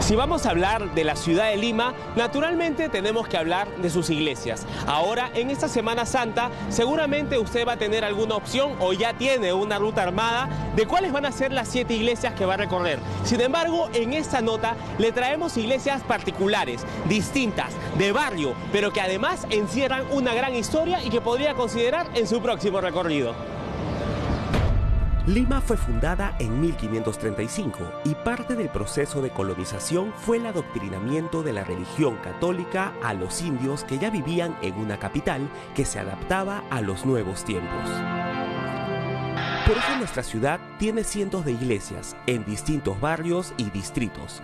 Si vamos a hablar de la ciudad de Lima, naturalmente tenemos que hablar de sus iglesias. Ahora, en esta Semana Santa, seguramente usted va a tener alguna opción o ya tiene una ruta armada de cuáles van a ser las 7 iglesias que va a recorrer. Sin embargo, en esta nota le traemos iglesias particulares, distintas, de barrio, pero que además encierran una gran historia y que podría considerar en su próximo recorrido. Lima fue fundada en 1535 y parte del proceso de colonización fue el adoctrinamiento de la religión católica a los indios que ya vivían en una capital que se adaptaba a los nuevos tiempos. Por eso nuestra ciudad tiene cientos de iglesias en distintos barrios y distritos.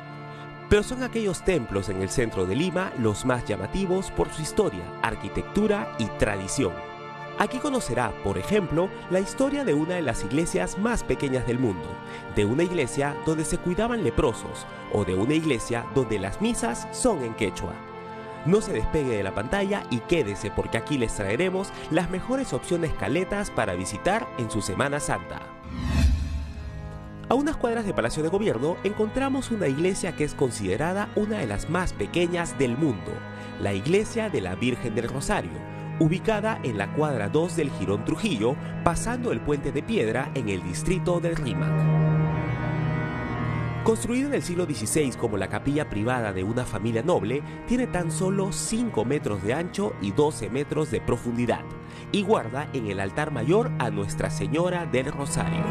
Pero son aquellos templos en el centro de Lima los más llamativos por su historia, arquitectura y tradición. Aquí conocerá, por ejemplo, la historia de una de las iglesias más pequeñas del mundo, de una iglesia donde se cuidaban leprosos o de una iglesia donde las misas son en quechua. No se despegue de la pantalla y quédese porque aquí les traeremos las mejores opciones caletas para visitar en su Semana Santa. A unas cuadras de Palacio de Gobierno encontramos una iglesia que es considerada una de las más pequeñas del mundo, la Iglesia de la Virgen del Rosario, ubicada en la cuadra 2 del Jirón Trujillo, pasando el Puente de Piedra en el distrito del Rímac. Construida en el siglo XVI como la capilla privada de una familia noble, tiene tan solo 5 metros de ancho y 12 metros de profundidad, y guarda en el altar mayor a Nuestra Señora del Rosario.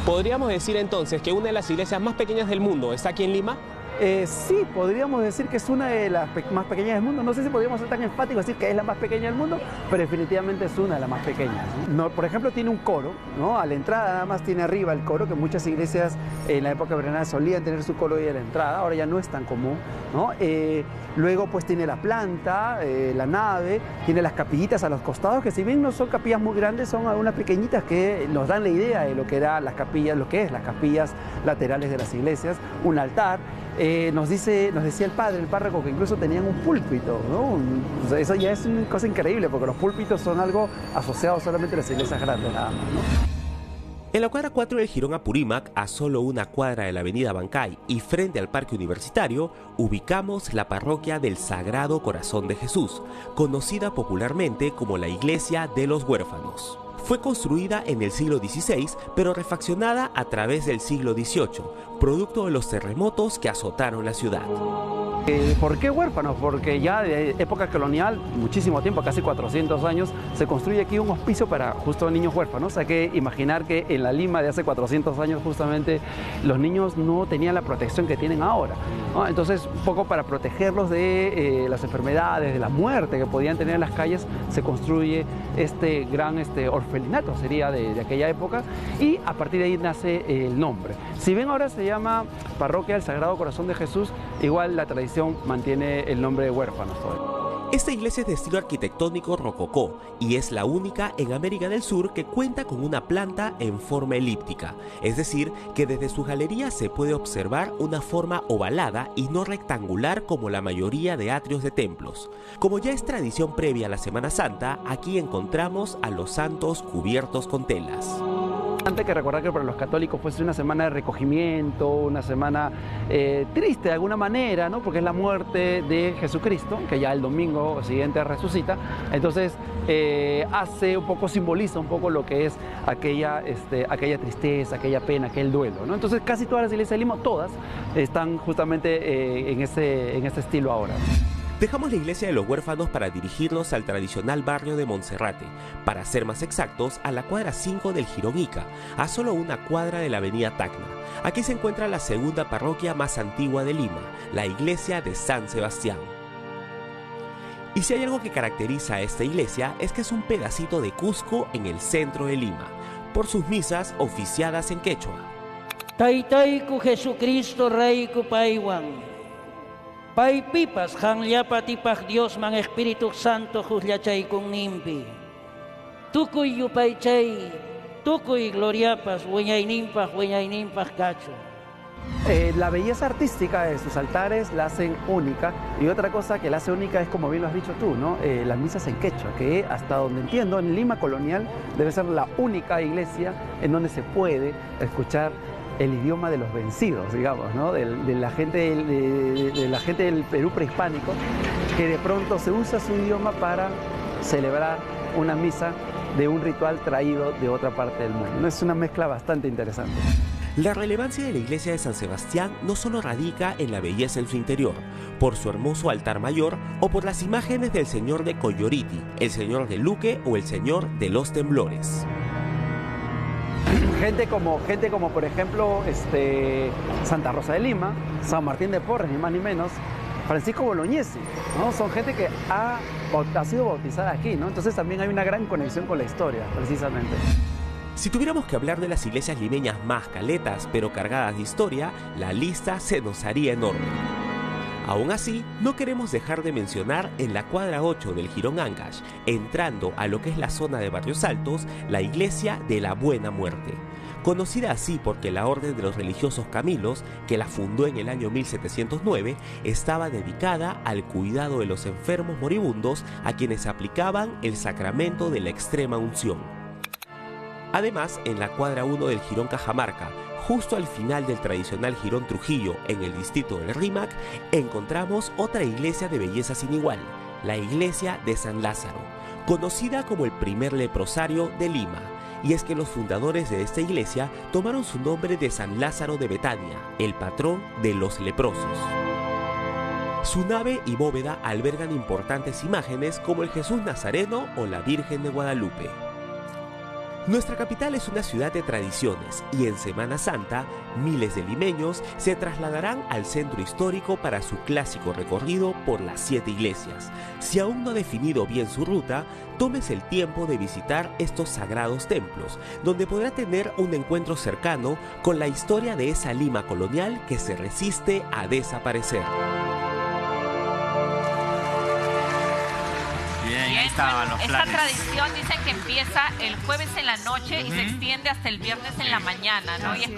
¿Podríamos decir entonces que una de las iglesias más pequeñas del mundo está aquí en Lima? Sí, podríamos decir que es una de las más pequeñas del mundo. No sé si podríamos ser tan enfáticos decir que es la más pequeña del mundo, pero definitivamente es una de las más pequeñas, ¿no? Por ejemplo, tiene un coro, ¿no? A la entrada nada más tiene arriba el coro, que muchas iglesias en la época verbena solían tener su coro ahí a la entrada, ahora ya no es tan común, ¿no? Luego pues tiene la planta, la nave, tiene las capillitas a los costados, que si bien no son capillas muy grandes, son algunas pequeñitas que nos dan la idea de lo que eran las capillas, lo que es las capillas laterales de las iglesias, un altar. Nos decía el padre, el párroco, que incluso tenían un púlpito, ¿no? Eso ya es una cosa increíble, porque los púlpitos son algo asociado solamente a las iglesias grandes, nada más, ¿no? En la cuadra 4 del Jirón Apurímac, a solo una cuadra de la avenida Bancay y frente al Parque Universitario, ubicamos la parroquia del Sagrado Corazón de Jesús, conocida popularmente como la Iglesia de los Huérfanos. Fue construida en el siglo XVI, pero refaccionada a través del siglo XVIII, producto de los terremotos que azotaron la ciudad. ¿Por qué huérfanos? Porque ya de época colonial, muchísimo tiempo, casi 400 años, se construye aquí un hospicio para justo niños huérfanos. Hay que imaginar que en la Lima de hace 400 años justamente los niños no tenían la protección que tienen ahora, ¿no? Entonces, un poco para protegerlos de las enfermedades, de la muerte que podían tener en las calles, se construye este gran orfelinato, sería de aquella época, y a partir de ahí nace el nombre. Si bien ahora se llama Parroquia del Sagrado Corazón de Jesús, igual la tradición mantiene el nombre de huérfanos todavía. Esta iglesia es de estilo arquitectónico rococó y es la única en América del Sur que cuenta con una planta en forma elíptica, es decir, que desde su galería se puede observar una forma ovalada y no rectangular como la mayoría de atrios de templos. Como ya es tradición previa a la Semana Santa, aquí encontramos a los santos cubiertos con telas. Antes que recordar que para los católicos fue una semana de recogimiento, una semana triste de alguna manera, ¿no? Porque es la muerte de Jesucristo, que ya el domingo siguiente resucita. Entonces hace un poco, simboliza un poco lo que es aquella tristeza, aquella pena, aquel duelo, ¿no? Entonces casi todas las iglesias de Lima, todas, están justamente en este estilo ahora. Dejamos la iglesia de los huérfanos para dirigirnos al tradicional barrio de Monserrate, para ser más exactos, a la cuadra 5 del Jirón Ica, a solo una cuadra de la avenida Tacna. Aquí se encuentra la segunda parroquia más antigua de Lima, la iglesia de San Sebastián. Y si hay algo que caracteriza a esta iglesia es que es un pedacito de Cusco en el centro de Lima, por sus misas oficiadas en quechua. Taytayku Jesucristo Reyku Paiwan. Pai pipas hangliapatipaj Dios man Espíritu Santo juzllachay con nimpi. Tukuy yupaychay, tukuy gloriapas, hueñaynimpaj cacho. La belleza artística de sus altares la hacen única, y otra cosa que la hace única es, como bien lo has dicho tú, ¿no? Las misas en quechua, que hasta donde entiendo en Lima colonial debe ser la única iglesia en donde se puede escuchar el idioma de los vencidos, digamos, ¿no? de la gente, de la gente del Perú prehispánico, que de pronto se usa su idioma para celebrar una misa de un ritual traído de otra parte del mundo. Es una mezcla bastante interesante. La relevancia de la iglesia de San Sebastián no solo radica en la belleza en su interior, por su hermoso altar mayor o por las imágenes del Señor de Coyoriti, el Señor de Luque o el Señor de los Temblores. Gente como por ejemplo Santa Rosa de Lima, San Martín de Porres, ni más ni menos, Francisco Bolognesi, ¿no? Son gente que ha sido bautizada aquí, ¿no? Entonces también hay una gran conexión con la historia, precisamente. Si tuviéramos que hablar de las iglesias limeñas más caletas, pero cargadas de historia, la lista se nos haría enorme. Aún así, no queremos dejar de mencionar en la cuadra 8 del Jirón Ancash, entrando a lo que es la zona de Barrios Altos, la iglesia de la Buena Muerte. Conocida así porque la Orden de los Religiosos Camilos, que la fundó en el año 1709, estaba dedicada al cuidado de los enfermos moribundos a quienes aplicaban el sacramento de la extrema unción. Además, en la cuadra 1 del Jirón Cajamarca, justo al final del tradicional Jirón Trujillo, en el distrito del Rímac, encontramos otra iglesia de belleza sin igual, la iglesia de San Lázaro, conocida como el primer leprosario de Lima. Y es que los fundadores de esta iglesia tomaron su nombre de San Lázaro de Betania, el patrón de los leprosos. Su nave y bóveda albergan importantes imágenes como el Jesús Nazareno o la Virgen de Guadalupe. Nuestra capital es una ciudad de tradiciones y en Semana Santa, miles de limeños se trasladarán al centro histórico para su clásico recorrido por las 7 iglesias. Si aún no ha definido bien su ruta, tómese el tiempo de visitar estos sagrados templos, donde podrá tener un encuentro cercano con la historia de esa Lima colonial que se resiste a desaparecer. Esta tradición dicen que empieza el jueves en la noche y se extiende hasta el viernes en la mañana, ¿no? Y es